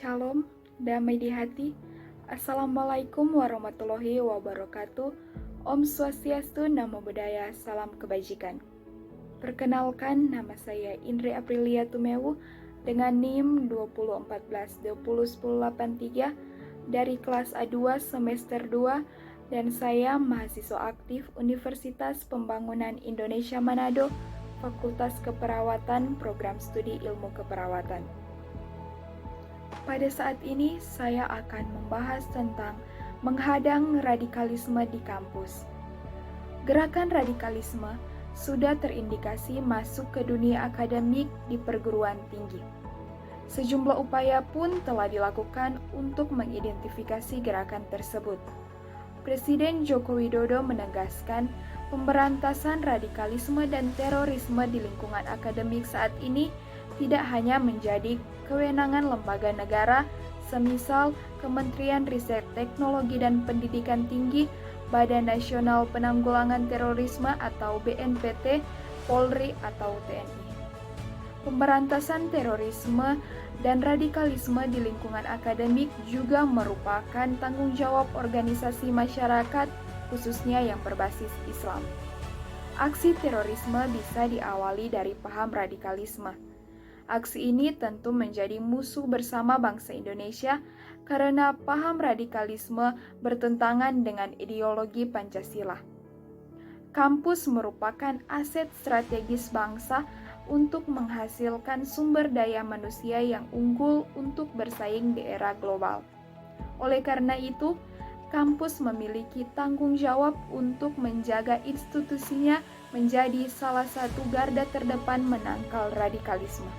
Shalom, damai di hati. Assalamualaikum warahmatullahi wabarakatuh. Om Swastiastu, Namo Buddhaya, salam kebajikan. Perkenalkan, nama saya Indri Aprilia Tumewu dengan NIM 2014-201083 dari kelas A2 semester 2 dan saya mahasiswa aktif Universitas Pembangunan Indonesia Manado, Fakultas Keperawatan, Program Studi Ilmu Keperawatan. Pada saat ini, saya akan membahas tentang menghadang radikalisme di kampus. Gerakan radikalisme sudah terindikasi masuk ke dunia akademik di perguruan tinggi. Sejumlah upaya pun telah dilakukan untuk mengidentifikasi gerakan tersebut. Presiden Joko Widodo menegaskan pemberantasan radikalisme dan terorisme di lingkungan akademik saat ini tidak hanya menjadi kewenangan lembaga negara, semisal Kementerian Riset Teknologi dan Pendidikan Tinggi, Badan Nasional Penanggulangan Terorisme atau BNPT, Polri atau TNI. Pemberantasan terorisme dan radikalisme di lingkungan akademik juga merupakan tanggung jawab organisasi masyarakat, khususnya yang berbasis Islam. Aksi terorisme bisa diawali dari paham radikalisme. Aksi ini tentu menjadi musuh bersama bangsa Indonesia karena paham radikalisme bertentangan dengan ideologi Pancasila. Kampus merupakan aset strategis bangsa untuk menghasilkan sumber daya manusia yang unggul untuk bersaing di era global. Oleh karena itu, kampus memiliki tanggung jawab untuk menjaga institusinya menjadi salah satu garda terdepan menangkal radikalisme.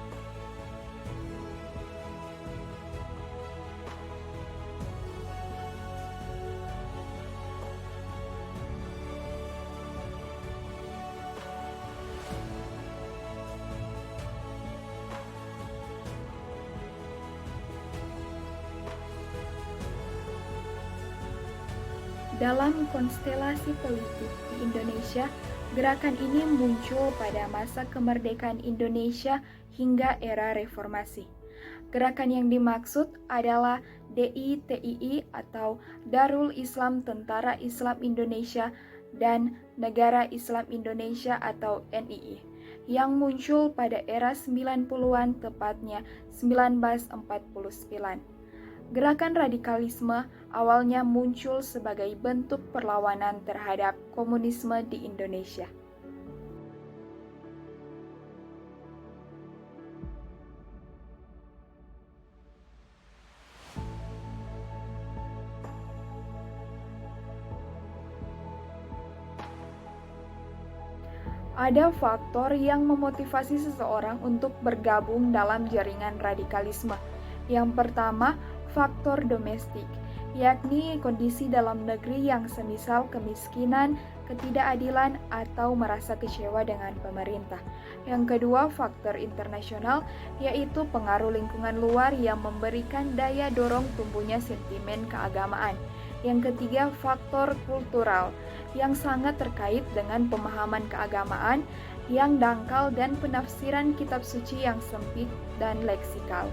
Dalam konstelasi politik di Indonesia, gerakan ini muncul pada masa kemerdekaan Indonesia hingga era reformasi. Gerakan yang dimaksud adalah DITII atau Darul Islam Tentara Islam Indonesia dan Negara Islam Indonesia atau NII, yang muncul pada era 90-an, tepatnya 1949. Gerakan radikalisme awalnya muncul sebagai bentuk perlawanan terhadap komunisme di Indonesia. Ada faktor yang memotivasi seseorang untuk bergabung dalam jaringan radikalisme. Yang pertama, faktor domestik, yakni kondisi dalam negeri yang semisal kemiskinan, ketidakadilan, atau merasa kecewa dengan pemerintah. Yang kedua, faktor internasional, yaitu pengaruh lingkungan luar yang memberikan daya dorong tumbuhnya sentimen keagamaan. Yang ketiga, faktor kultural, yang sangat terkait dengan pemahaman keagamaan yang dangkal dan penafsiran kitab suci yang sempit dan leksikal.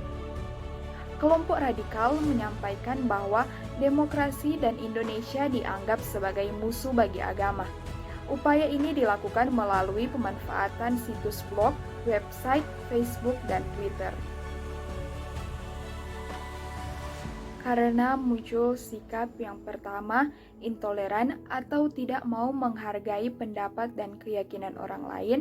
Kelompok radikal menyampaikan bahwa demokrasi dan Indonesia dianggap sebagai musuh bagi agama. Upaya ini dilakukan melalui pemanfaatan situs blog, website, Facebook, dan Twitter. Karena muncul sikap yang pertama, intoleran atau tidak mau menghargai pendapat dan keyakinan orang lain.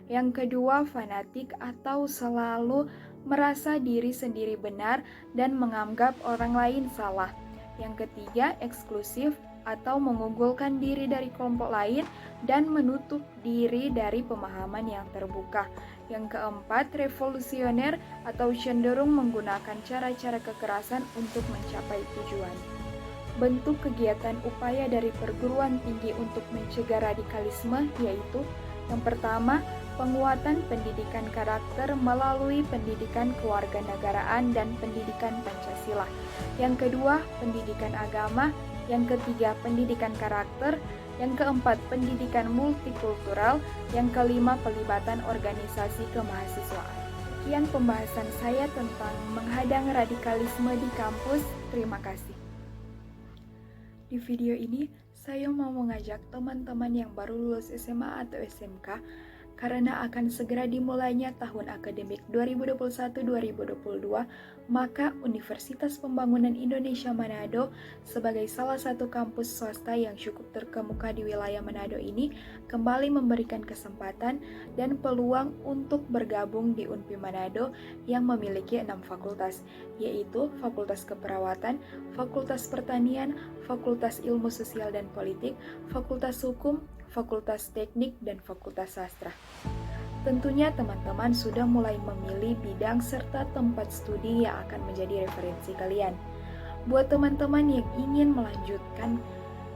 Yang kedua, fanatik atau selalu merasa diri sendiri benar dan menganggap orang lain salah. Yang ketiga, eksklusif atau mengunggulkan diri dari kelompok lain dan menutup diri dari pemahaman yang terbuka. Yang keempat, revolusioner atau cenderung menggunakan cara-cara kekerasan untuk mencapai tujuan. Bentuk kegiatan upaya dari perguruan tinggi untuk mencegah radikalisme yaitu yang pertama, penguatan pendidikan karakter melalui pendidikan kewarganegaraan dan pendidikan Pancasila. Yang kedua, pendidikan agama. Yang ketiga, pendidikan karakter. Yang keempat, pendidikan multikultural. Yang kelima, pelibatan organisasi kemahasiswaan. Sekian pembahasan saya tentang menghadang radikalisme di kampus. Terima kasih. Di video ini, saya mau mengajak teman-teman yang baru lulus SMA atau SMK karena akan segera dimulainya tahun akademik 2021-2022, maka Universitas Pembangunan Indonesia Manado sebagai salah satu kampus swasta yang cukup terkemuka di wilayah Manado ini kembali memberikan kesempatan dan peluang untuk bergabung di UNPI Manado yang memiliki 6 fakultas, yaitu Fakultas Keperawatan, Fakultas Pertanian, Fakultas Ilmu Sosial dan Politik, Fakultas Hukum, Fakultas Teknik, dan Fakultas Sastra. Tentunya teman-teman sudah mulai memilih bidang serta tempat studi yang akan menjadi referensi kalian. Buat teman-teman yang ingin melanjutkan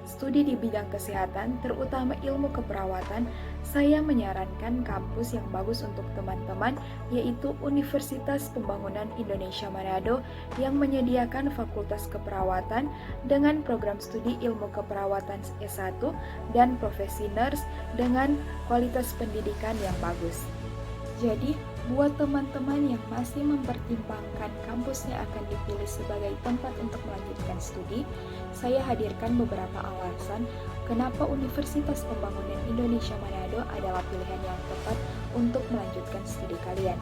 studi di bidang kesehatan, terutama ilmu keperawatan, saya menyarankan kampus yang bagus untuk teman-teman, yaitu Universitas Pembangunan Indonesia Manado yang menyediakan Fakultas Keperawatan dengan program studi ilmu keperawatan S1 dan profesi nurse dengan kualitas pendidikan yang bagus. Jadi, buat teman-teman yang masih mempertimbangkan kampus yang akan dipilih sebagai tempat untuk melanjutkan studi, saya hadirkan beberapa alasan kenapa Universitas Pembangunan Indonesia Manado adalah pilihan yang tepat untuk melanjutkan studi kalian,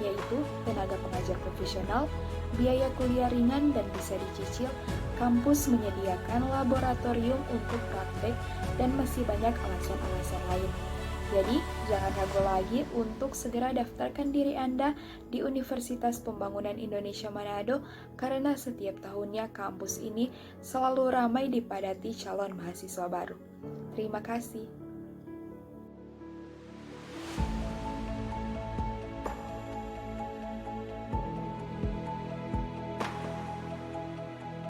yaitu tenaga pengajar profesional, biaya kuliah ringan dan bisa dicicil, kampus menyediakan laboratorium untuk praktek, dan masih banyak alasan-alasan lain. Jadi, jangan ragu lagi untuk segera daftarkan diri Anda di Universitas Pembangunan Indonesia Manado karena setiap tahunnya kampus ini selalu ramai dipadati calon mahasiswa baru. Terima kasih.